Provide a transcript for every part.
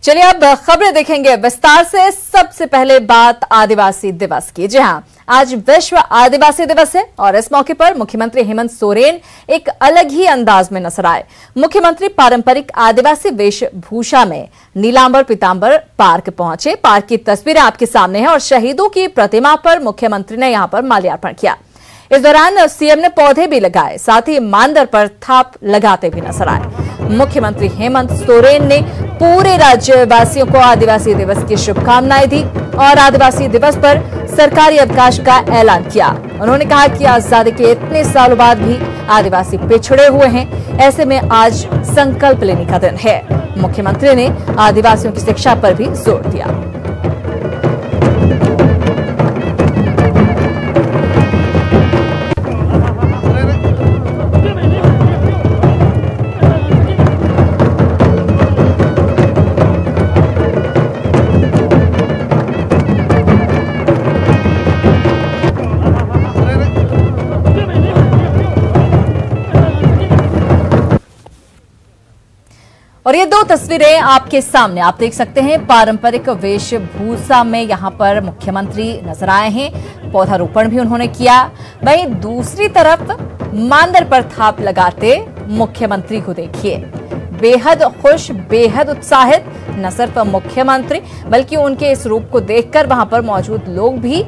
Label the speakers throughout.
Speaker 1: चलिए अब खबरें देखेंगे विस्तार से। सबसे पहले बात आदिवासी दिवस की। जी हां, आज विश्व आदिवासी दिवस है और इस मौके पर मुख्यमंत्री हेमंत सोरेन एक अलग ही अंदाज में नजर आए। मुख्यमंत्री पारंपरिक आदिवासी वेशभूषा में नीलांबर पीतांबर पार्क पहुंचे। पार्क की तस्वीरें आपके सामने हैं और शहीदों की प्रतिमा पर मुख्यमंत्री ने यहां पर माल्यार्पण किया। इस दौरान सीएम ने पौधे भी लगाए, साथ ही मानदर पर थाप लगाते भी नजर आए। मुख्यमंत्री हेमंत सोरेन ने पूरे राज्यवासियों को आदिवासी दिवस की शुभकामनाएं दी और आदिवासी दिवस पर सरकारी अवकाश का ऐलान किया। उन्होंने कहा कि आजादी के इतने सालों बाद भी आदिवासी पिछड़े हुए हैं, ऐसे में आज संकल्प लेने का दिन है। मुख्यमंत्री ने आदिवासियों की शिक्षा पर भी जोर दिया। और ये दो तस्वीरें आपके सामने आप देख सकते हैं। पारंपरिक वेशभूषा में यहां पर मुख्यमंत्री नजर आए हैं, पौधारोपण भी उन्होंने किया। वहीं दूसरी तरफ मानदर पर थाप लगाते मुख्यमंत्री को देखिए, बेहद खुश, बेहद उत्साहित। न सिर्फ मुख्यमंत्री बल्कि उनके इस रूप को देखकर वहां पर मौजूद लोग भी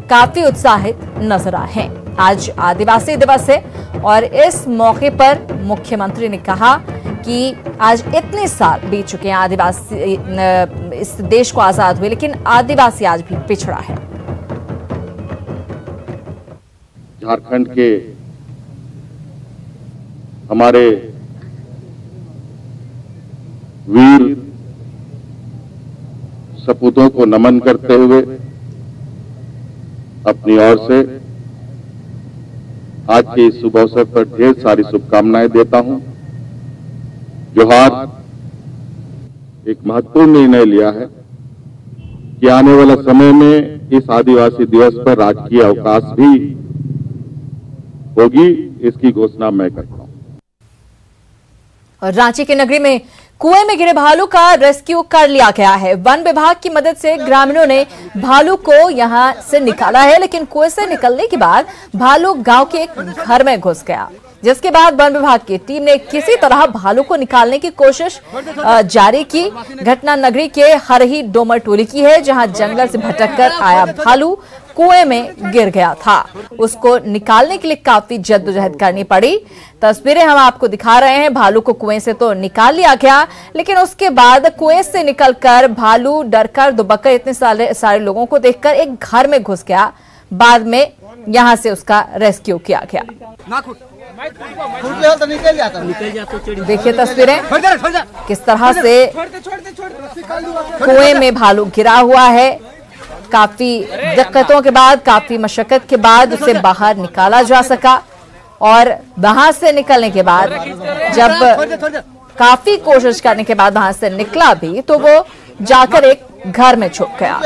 Speaker 1: काफी उत्साहित नजर आए हैं। आज आदिवासी दिवस है और इस मौके पर मुख्यमंत्री ने कहा कि आज इतने साल बीत चुके हैं आदिवासी इस देश को आजाद हुए, लेकिन आदिवासी आज भी पिछड़ा है।
Speaker 2: झारखंड के हमारे वीर सपूतों को नमन करते हुए अपनी ओर से आज के इस शुभ अवसर पर ढेर सारी शुभकामनाएं देता हूं। जोहार एक महत्वपूर्ण निर्णय लिया है कि आने वाला समय में इस आदिवासी दिवस पर राजकीय अवकाश भी होगी, इसकी घोषणा मैं करता हूं।
Speaker 1: और रांची के नगरी में कुएं में गिरे भालू का रेस्क्यू कर लिया गया है। वन विभाग की मदद से ग्रामीणों ने भालू को यहां से निकाला है, लेकिन कुएं से निकलने के बाद भालू गांव के एक घर में घुस गया, जिसके बाद वन विभाग की टीम ने किसी तरह भालू को निकालने की कोशिश जारी की। घटना नगरी के हरही डोमर टोली की है, जहां जंगल से भटककर आया भालू कुएं में गिर गया था। उसको निकालने के लिए काफी जद्दोजहद करनी पड़ी। तस्वीरें हम आपको दिखा रहे हैं। भालू को कुएं से तो निकाल लिया गया, लेकिन उसके बाद कुएं से निकलकर भालू डरकर दुबककर इतने सारे लोगों को देखकर एक घर में घुस गया। बाद में यहां से उसका रेस्क्यू किया गया। देखिए तस्वीरें किस तरह से कुएं में भालू गिरा हुआ है। काफी दिक्कतों के बाद, काफी मशक्कत के बाद उसे बाहर निकाला जा सका और वहां से निकलने के बाद जब काफी कोशिश करने के बाद वहां से निकला भी तो वो जाकर एक घर में छुप गया।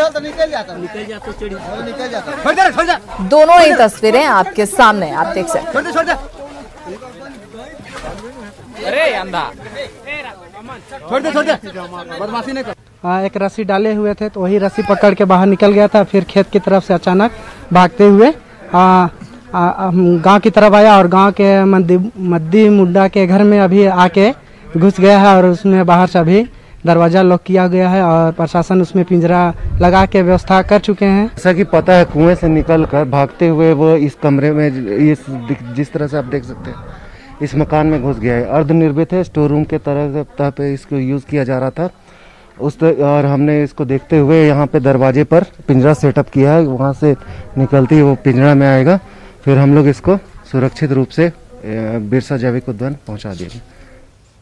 Speaker 1: दोनों ही तस्वीरें आपके सामने आप देख सकते हैं।
Speaker 3: एक रस्सी डाले हुए थे तो वही रस्सी पकड़ के बाहर निकल गया था। फिर खेत की तरफ से अचानक भागते हुए गांव की तरफ आया और गांव के मद्दी मुड्डा के घर में अभी आके घुस गया है और उसमें बाहर से अभी दरवाजा लॉक किया गया है और प्रशासन उसमें पिंजरा लगा के व्यवस्था कर चुके हैं।
Speaker 4: जैसा कि पता है, कुएं से निकलकर भागते हुए वो इस कमरे में जिस तरह से आप देख सकते हैं इस मकान में घुस गया है। अर्धनिर्मित है, स्टोर रूम के तरह पे इसको यूज किया जा रहा था और हमने इसको देखते हुए यहाँ पे दरवाजे पर पिंजरा सेटअप किया है। वहाँ से निकलती है वो पिंजरा में आएगा, फिर हम लोग इसको सुरक्षित रूप से बिरसा जैविक उद्यान पहुँचा देंगे।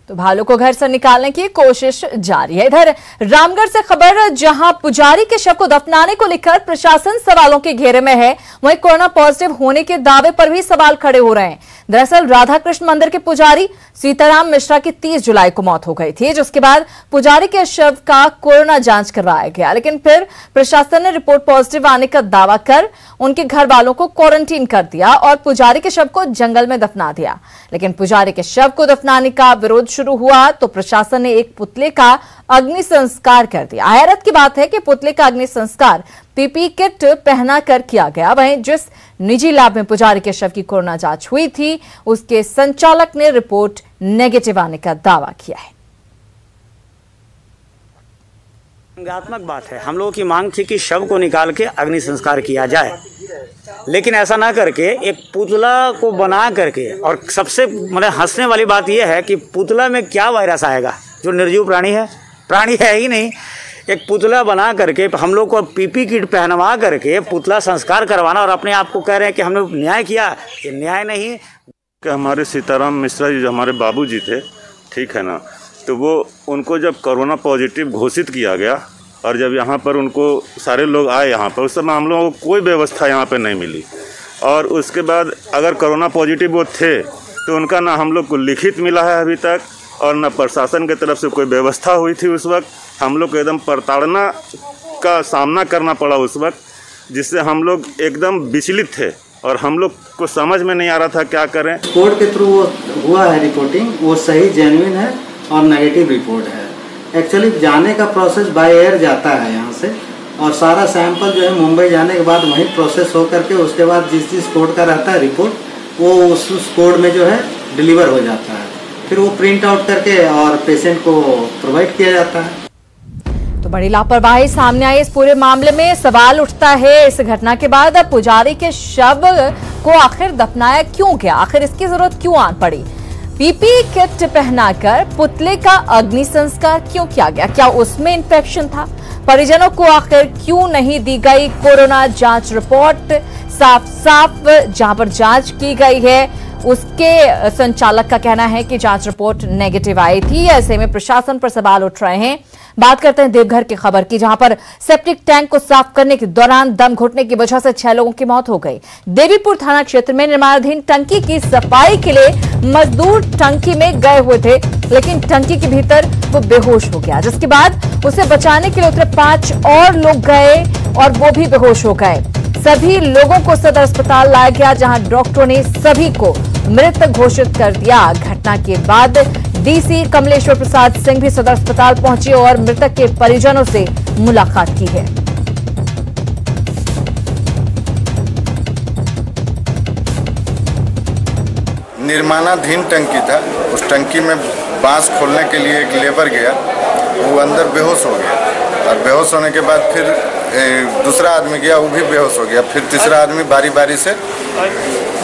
Speaker 1: तो भालू को घर से निकालने की कोशिश जारी है। इधर रामगढ़ से खबर, जहां पुजारी के शव को दफनाने को लेकर प्रशासन सवालों के घेरे में है, वहीं कोरोना पॉजिटिव होने के दावे पर भी सवाल खड़े हो रहे हैं। दरअसल राधा कृष्ण मंदिर के पुजारी सीताराम मिश्रा की 30 जुलाई को मौत हो गई थी, जिसके बाद पुजारी के शव का कोरोना जांच करवाया गया, लेकिन फिर प्रशासन ने रिपोर्ट पॉजिटिव आने का दावा कर उनके घर वालों को क्वारंटीन कर दिया और पुजारी के शव को जंगल में दफना दिया। लेकिन पुजारी के शव को दफनाने का विरोध शुरू हुआ तो प्रशासन ने एक पुतले का अग्नि संस्कार कर दिया। हैरत की बात है कि पुतले का अग्नि संस्कार पीपी किट पहनाकर किया गया। वहीं जिस निजी लैब में पुजारी के शव की कोरोना जांच हुई थी, उसके संचालक ने रिपोर्ट नेगेटिव आने का दावा किया है।
Speaker 5: संज्ञात्मक बात है। हम लोगों की मांग थी कि शव को निकाल के अग्नि संस्कार किया जाए, लेकिन ऐसा ना करके एक पुतला को बना करके, और सबसे मतलब हंसने वाली बात यह है कि पुतला में क्या वायरस आएगा, जो निर्जीव प्राणी है ही नहीं। एक पुतला बना करके हम लोग को पीपी किट पहनवा करके पुतला संस्कार करवाना और अपने आप को कह रहे हैं कि हमने न्याय किया। ये न्याय नहीं।
Speaker 6: कि हमारे सीताराम मिश्रा जी जो हमारे बाबूजी थे, ठीक है ना, तो वो उनको जब कोरोना पॉजिटिव घोषित किया गया और जब यहाँ पर उनको सारे लोग आए यहाँ पर, उस समय हम लोगों को कोई व्यवस्था यहाँ पर नहीं मिली। और उसके बाद अगर कोरोना पॉजिटिव वो थे तो उनका ना हम लोग को लिखित मिला है अभी तक, और ना प्रशासन की तरफ से कोई व्यवस्था हुई थी। उस वक्त हम लोग को एकदम प्रताड़ना का सामना करना पड़ा उस वक्त, जिससे हम लोग एकदम विचलित थे और हम लोग को समझ में नहीं आ रहा था क्या करें।
Speaker 7: कोर्ट के थ्रू वो हुआ है रिपोर्टिंग, वो सही जेन्युइन है और नेगेटिव रिपोर्ट है। एक्चुअली जाने का प्रोसेस बाय एयर जाता है यहाँ से, और सारा सैंपल जो है मुंबई जाने के बाद वहीं प्रोसेस हो करके उसके बाद जिस कोड का रहता है रिपोर्ट, वो उस कोड में जो है डिलीवर हो जाता है। फिर वो प्रिंट आउट करके और पेशेंट को प्रोवाइड किया जाता है।
Speaker 1: तो बड़ी लापरवाही सामने आई इस पूरे मामले में। सवाल उठता है इस घटना के बाद, अब पुजारी के शव को आखिर दफनाया क्यों गया, आखिर इसकी जरूरत क्यों आ पड़ी? पीपी किट पहनाकर पुतले का अग्नि संस्कार क्यों किया गया? क्या उसमें इंफेक्शन था? परिजनों को आखिर क्यों नहीं दी गई कोरोना जांच रिपोर्ट? साफ जहां पर जांच की गई है उसके संचालक का कहना है कि जांच रिपोर्ट नेगेटिव आई थी। ऐसे में प्रशासन पर सवाल उठ रहे हैं। बात करते हैं देवघर की खबर की, जहां पर सेप्टिक टैंक को साफ करने के दौरान दम घुटने की वजह से 6 लोगों की मौत हो गई। देवीपुर थाना क्षेत्र में निर्माणाधीन टंकी की सफाई के लिए मजदूर टंकी में गए हुए थे, लेकिन टंकी के भीतर वो बेहोश हो गया, जिसके बाद उसे बचाने के लिए उतरे 5 और लोग गए और वो भी बेहोश हो गए। सभी लोगों को सदर अस्पताल लाया गया, जहां डॉक्टरों ने सभी को मृत घोषित कर दिया। घटना के बाद डीसी कमलेश्वर प्रसाद सिंह भी सदर अस्पताल पहुंचे और मृतक के परिजनों से मुलाकात की है।
Speaker 8: निर्माणाधीन टंकी था, उस टंकी में बांस खोलने के लिए एक लेबर गया, वो अंदर बेहोश हो गया, और बेहोश होने के बाद फिर दूसरा आदमी गया, वो भी बेहोश हो गया। फिर तीसरा आदमी बारी बारी से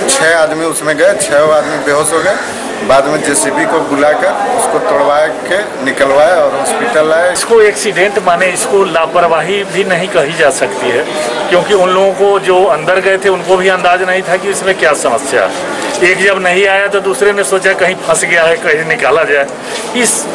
Speaker 8: 6 आदमी उसमें गए, 6 आदमी बेहोश हो गए। बाद में जेसीबी को बुलाकर उसको तोड़वा के निकलवाया और हॉस्पिटल लाया।
Speaker 9: इसको एक्सीडेंट माने, इसको लापरवाही भी नहीं कही जा सकती है, क्योंकि उन लोगों को जो अंदर गए थे उनको भी अंदाज नहीं था कि इसमें क्या समस्या है। एक जब नहीं आया तो दूसरे ने सोचा कहीं फंस गया है, कहीं निकाला जाए। इस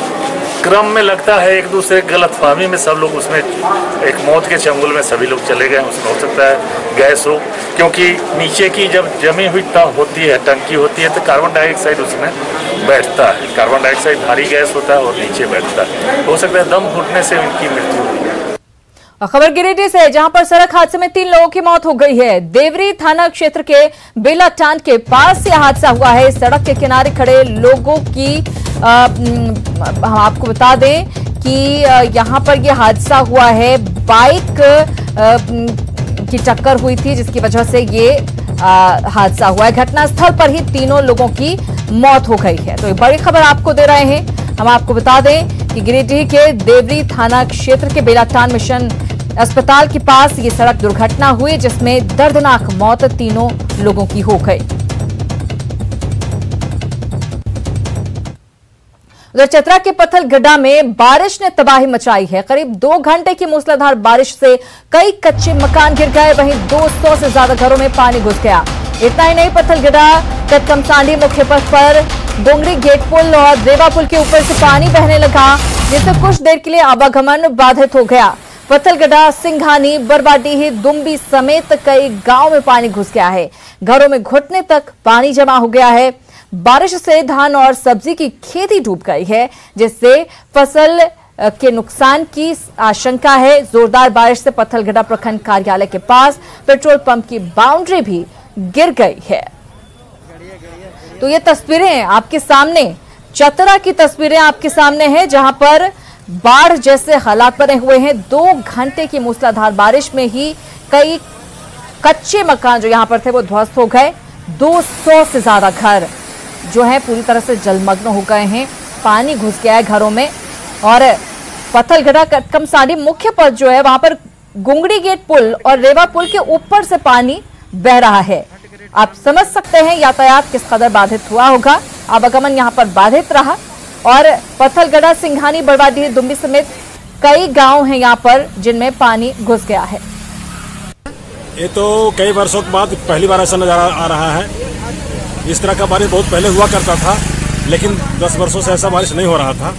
Speaker 9: क्रम में लगता है एक दूसरे गलतफहमी में सब लोग उसमें एक मौत के चंगुल में सभी लोग चले गए। उसमें हो सकता है गैस हो, क्योंकि नीचे की जब जमी हुई होती है, टंकी होती है, तो कार्बन डाइऑक्साइड उसमें बैठता है। कार्बन डाइऑक्साइड भारी गैस होता है और नीचे बैठता है। हो सकता है दम घुटने से इनकी मृत्यु हुई।
Speaker 1: खबर गिरिडीह से, जहां पर सड़क हादसे में 3 लोगों की मौत हो गई है। देवरी थाना क्षेत्र के बेलाटांड के पास यह हादसा हुआ है। सड़क के किनारे खड़े लोगों की हम आपको बता दें कि यहां पर यह हादसा हुआ है। बाइक की टक्कर हुई थी, जिसकी वजह से ये हादसा हुआ है। घटनास्थल पर ही 3 लोगों की मौत हो गई है। तो ये बड़ी खबर आपको दे रहे हैं। हम आपको बता दें कि गिरिडीह के देवरी थाना क्षेत्र के बेलाटांड मिशन अस्पताल के पास ये सड़क दुर्घटना हुई, जिसमें दर्दनाक मौत 3 लोगों की हो गई। उधर चतरा के पत्थलगड्ढा में बारिश ने तबाही मचाई है। करीब 2 घंटे की मूसलाधार बारिश से कई कच्चे मकान गिर गए, वहीं 200 से ज्यादा घरों में पानी घुस गया। इतना ही नहीं, पत्थलगड्ढा कटकमसांडी मुख्य पथ पर डोंगरी गेट पुल और देवा पुल के ऊपर से पानी बहने लगा, जिससे कुछ देर के लिए आवागमन बाधित हो गया। पत्थलगड्ढा, सिंघानी, बरवाडीह, दुम्बी समेत कई गांव में पानी घुस गया है। घरों में घुटने तक पानी जमा हो गया है। बारिश से धान और सब्जी की खेती डूब गई है, जिससे फसल के नुकसान की आशंका है। जोरदार बारिश से पत्थलगड्ढा प्रखंड कार्यालय के पास पेट्रोल पंप की बाउंड्री भी गिर गई है। तो ये तस्वीरें आपके सामने चतरा की तस्वीरें आपके सामने हैं, जहां पर बाढ़ जैसे हालात बने हुए हैं। 2 घंटे की मूसलाधार बारिश में ही कई कच्चे मकान जो यहां पर थे वो ध्वस्त हो गए। 200 से ज्यादा घर जो है पूरी तरह से जलमग्न हो गए हैं। पानी घुस गया है घरों में। और पत्थलगढ़ा कटकमसांडी मुख्य पथ जो है वहां पर गुंगड़ी गेट पुल और रेवा पुल के ऊपर से पानी बह रहा है। आप समझ सकते हैं यातायात किस कदर बाधित हुआ होगा। आवागमन यहां पर बाधित रहा और पत्थलगढ़ा, सिंघानी, बड़वाडीह, दुम्बी समेत कई गांव हैं यहां पर जिनमें पानी घुस गया है।
Speaker 10: ये तो कई वर्षों के बाद पहली बार ऐसा नजर आ रहा है। इस तरह का बारिश बहुत पहले हुआ करता था, लेकिन 10 वर्षों से ऐसा बारिश नहीं हो रहा था,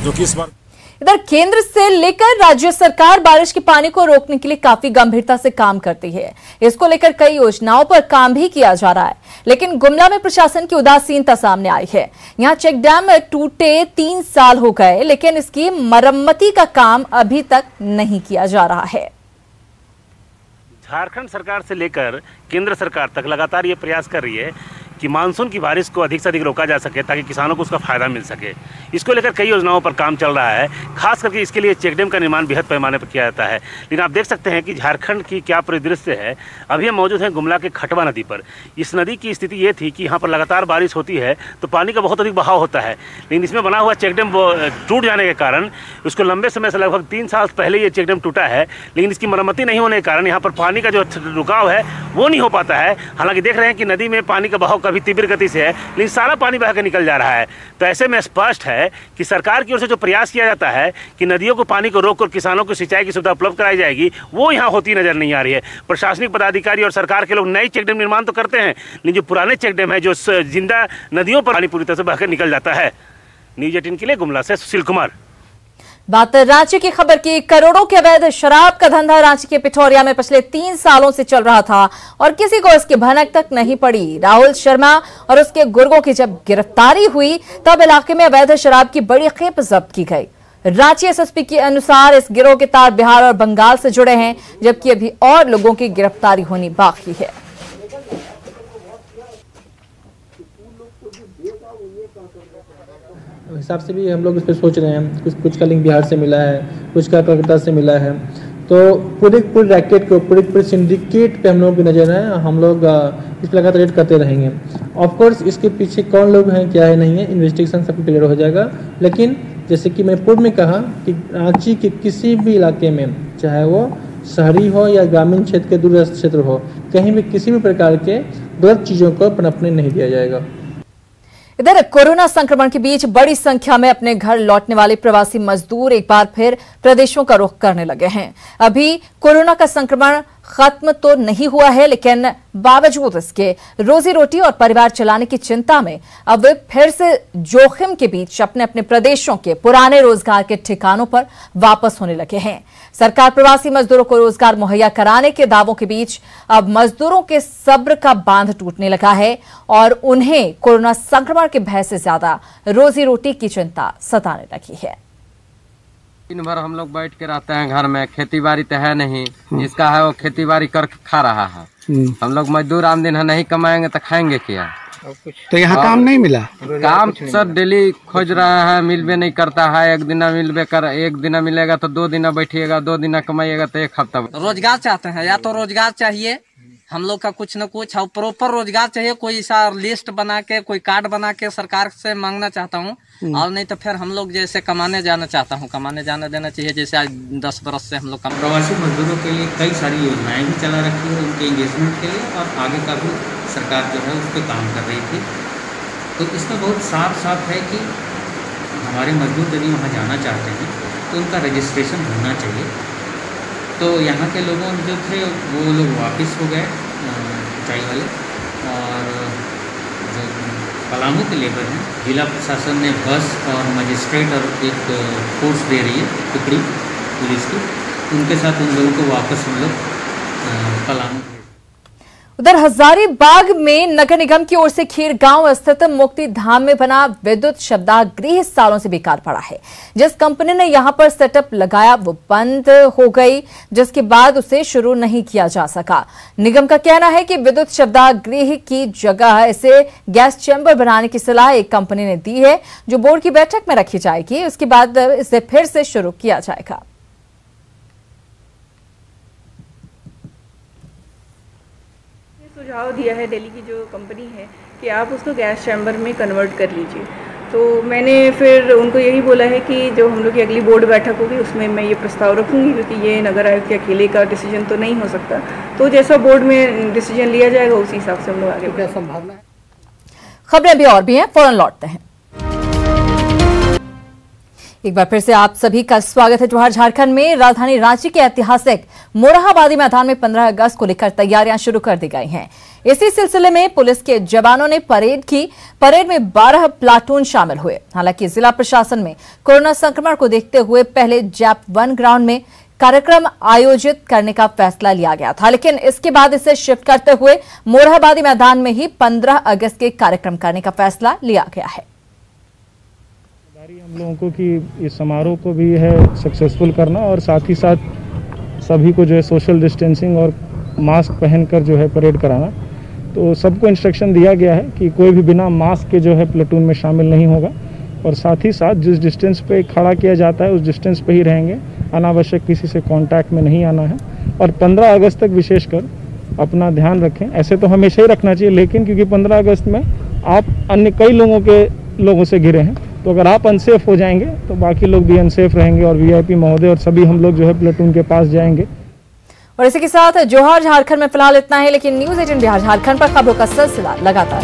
Speaker 10: जो कि इस बार।
Speaker 1: इधर केंद्र से लेकर राज्य सरकार बारिश के पानी को रोकने के लिए काफी गंभीरता से काम करती है। इसको लेकर कई योजनाओं पर काम भी किया जा रहा है, लेकिन गुमला में प्रशासन की उदासीनता सामने आई है। यहां चेक डैम टूटे 3 साल हो गए, लेकिन इसकी मरम्मती का काम अभी तक नहीं किया जा रहा है।
Speaker 11: झारखंड सरकार से लेकर केंद्र सरकार तक लगातार ये प्रयास कर रही है कि मानसून की बारिश को अधिक से अधिक रोका जा सके, ताकि किसानों को उसका फायदा मिल सके। इसको लेकर कई योजनाओं पर काम चल रहा है। खास करके इसके लिए चेक डैम का निर्माण बेहद पैमाने पर किया जाता है। लेकिन आप देख सकते हैं कि झारखंड की क्या परिदृश्य है। अभी हम मौजूद हैं गुमला के खटवा नदी पर। इस नदी की स्थिति ये थी कि यहाँ पर लगातार बारिश होती है तो पानी का बहुत अधिक बहाव होता है, लेकिन इसमें बना हुआ चेक डैम टूट जाने के कारण उसको लंबे समय से, लगभग 3 साल पहले ये चेक डैम टूटा है, लेकिन इसकी मरम्मती नहीं होने के कारण यहाँ पर पानी का जो रुकाव है वो नहीं हो पाता है। हालांकि देख रहे हैं कि नदी में पानी का बहाव काफी तीव्र गति से है, लेकिन सारा पानी बह कर निकल जा रहा है। तो ऐसे में स्पष्ट है कि सरकार की ओर से जो प्रयास किया जाता है कि नदियों को पानी को रोककर किसानों को सिंचाई की सुविधा उपलब्ध कराई जाएगी, वो यहाँ होती नजर नहीं आ रही है। प्रशासनिक पदाधिकारी और सरकार के लोग नई चेक डैम निर्माण तो करते हैं, लेकिन जो पुराने चेक डैम है, जो जिंदा नदियों पर पानी पूरी तरह से बहकर निकल जाता है। न्यूज 18 के लिए गुमला से सुशील कुमार।
Speaker 1: बात रांची की खबर की। करोड़ों के अवैध शराब का धंधा रांची के पिठौरिया में पिछले 3 सालों से चल रहा था और किसी को इसकी भनक तक नहीं पड़ी। राहुल शर्मा और उसके गुर्गों की जब गिरफ्तारी हुई तब इलाके में अवैध शराब की बड़ी खेप जब्त की गई। रांची एसएसपी के अनुसार इस गिरोह के तार बिहार और बंगाल से जुड़े हैं, जबकि अभी और लोगों की गिरफ्तारी होनी बाकी है।
Speaker 12: हिसाब से भी हम लोग इस पर सोच रहे हैं। कुछ का लिंक बिहार से मिला है, कुछ का कलकत्ता से मिला है। तो पूरे रैकेट को, पूरे सिंडिकेट पे हम लोग की नजर है। हम लोग इस पर लगातार रेड करते रहेंगे। ऑफ कोर्स इसके पीछे कौन लोग हैं, क्या है, नहीं है, इन्वेस्टिगेशन सबको क्लियर हो जाएगा। लेकिन जैसे कि मैंने पूर्व में कहा कि रांची के किसी भी इलाके में, चाहे वो शहरी हो या ग्रामीण क्षेत्र के दूरस्थ क्षेत्र हो, कहीं भी किसी भी प्रकार के गलत चीज़ों को पनपने नहीं दिया जाएगा।
Speaker 1: इधर कोरोना संक्रमण के बीच बड़ी संख्या में अपने घर लौटने वाले प्रवासी मजदूर एक बार फिर प्रदेशों का रुख करने लगे हैं। अभी कोरोना का संक्रमण खत्म तो नहीं हुआ है, लेकिन बावजूद इसके रोजी रोटी और परिवार चलाने की चिंता में अब वे फिर से जोखिम के बीच अपने अपने प्रदेशों के पुराने रोजगार के ठिकानों पर वापस होने लगे हैं। सरकार प्रवासी मजदूरों को रोजगार मुहैया कराने के दावों के बीच अब मजदूरों के सब्र का बांध टूटने लगा है और उन्हें कोरोना संक्रमण के भय से ज्यादा रोजी रोटी की चिंता सताने लगी है।
Speaker 13: दिन भर हम लोग बैठ के रहते हैं घर में, खेती बाड़ी तो है नहीं, जिसका है वो खेती बाड़ी कर खा रहा है। हम लोग मजदूर आमदन है, नहीं कमाएंगे तो खाएंगे क्या।
Speaker 3: तो यहाँ काम नहीं मिला?
Speaker 13: काम सर डेली खोज रहा है, मिलबे नहीं करता है। एक दिन मिलेगा तो 2 दिन बैठिएगा, 2 दिन कमाइएगा तो 1 हफ्ता।
Speaker 14: रोजगार चाहते हैं, या तो रोजगार चाहिए हम लोग का कुछ न कुछ, और प्रॉपर रोजगार चाहिए। कोई सा लिस्ट बना के, कोई कार्ड बना के सरकार से मांगना चाहता हूँ, और नहीं तो फिर हम लोग जैसे कमाने जाना चाहता हूँ, कमाने जाना देना चाहिए। जैसे आज 10 बरस से हम लोग
Speaker 15: प्रवासी मजदूरों के लिए कई सारी योजनाएं भी चला रखी है उनके एंगेजमेंट के लिए, और आगे का भी सरकार जो है उस पर काम कर रही थी। तो इसमें बहुत साफ है कि हमारे मजदूर यदि वहाँ जाना चाहते हैं तो उनका रजिस्ट्रेशन होना चाहिए। तो यहाँ के लोगों जो थे वो लोग वापस हो गए ऊंचाई वाले, और जो पलामू के लेबर हैं, जिला प्रशासन ने बस और मजिस्ट्रेट और एक फोर्स दे रही है टुकड़ी पुलिस की, उनके साथ उन लोगों को वापस हम लोग पलामू।
Speaker 1: उधर हजारीबाग में नगर निगम की ओर से खीर गांव स्थित मुक्ति धाम में बना विद्युत शब्दागृह सालों से बेकार पड़ा है। जिस कंपनी ने यहां पर सेटअप लगाया वो बंद हो गई, जिसके बाद उसे शुरू नहीं किया जा सका। निगम का कहना है कि विद्युत शब्दागृह की जगह इसे गैस चैम्बर बनाने की सलाह एक कंपनी ने दी है, जो बोर्ड की बैठक में रखी जाएगी। उसके बाद इसे फिर से शुरू किया जाएगा।
Speaker 16: सुझाव दिया है दिल्ली की जो कंपनी है कि आप उसको गैस चैम्बर में कन्वर्ट कर लीजिए। तो मैंने फिर उनको यही बोला है कि जो हम लोग की अगली बोर्ड बैठक होगी उसमें मैं ये प्रस्ताव रखूंगी, क्योंकि ये नगर आयुक्त के अकेले का डिसीजन तो नहीं हो सकता। तो जैसा बोर्ड में डिसीजन लिया जाएगा उसी हिसाब से हम लोग आगे बढ़ेंगे।
Speaker 1: संभावना है। खबरें भी और भी हैं, फौरन लौटते हैं। एक बार फिर से आप सभी का स्वागत है। जोहार झारखंड में राजधानी रांची के ऐतिहासिक मोरहाबादी मैदान में 15 अगस्त को लेकर तैयारियां शुरू कर दी गई हैं। इसी सिलसिले में पुलिस के जवानों ने परेड की। परेड में 12 प्लाटून शामिल हुए। हालांकि जिला प्रशासन में कोरोना संक्रमण को देखते हुए पहले जैप 1 ग्राउंड में कार्यक्रम आयोजित करने का फैसला लिया गया था, लेकिन इसके बाद इसे शिफ्ट करते हुए मोरहाबादी मैदान में ही 15 अगस्त के कार्यक्रम करने का फैसला लिया गया है।
Speaker 17: हम लोगों को कि इस समारोह को भी है सक्सेसफुल करना और साथ ही साथ सभी को जो है सोशल डिस्टेंसिंग और मास्क पहनकर जो है परेड कराना। तो सबको इंस्ट्रक्शन दिया गया है कि कोई भी बिना मास्क के जो है प्लेटून में शामिल नहीं होगा और साथ ही साथ जिस डिस्टेंस पे खड़ा किया जाता है उस डिस्टेंस पे ही रहेंगे। अनावश्यक किसी से कांटेक्ट में नहीं आना है और 15 अगस्त तक विशेषकर अपना ध्यान रखें। ऐसे तो हमेशा ही रखना चाहिए, लेकिन क्योंकि 15 अगस्त में आप अन्य कई लोगों से घिरे हैं, तो अगर आप अनसेफ हो जाएंगे तो बाकी लोग भी अनसेफ रहेंगे और वीआईपी महोदय और सभी हम लोग जो है प्लेटून के पास जाएंगे।
Speaker 1: और इसी के साथ जोहार झारखंड में फिलहाल इतना है, लेकिन न्यूज़ 18 बिहार झारखंड पर खबरों का सिलसिला लगातार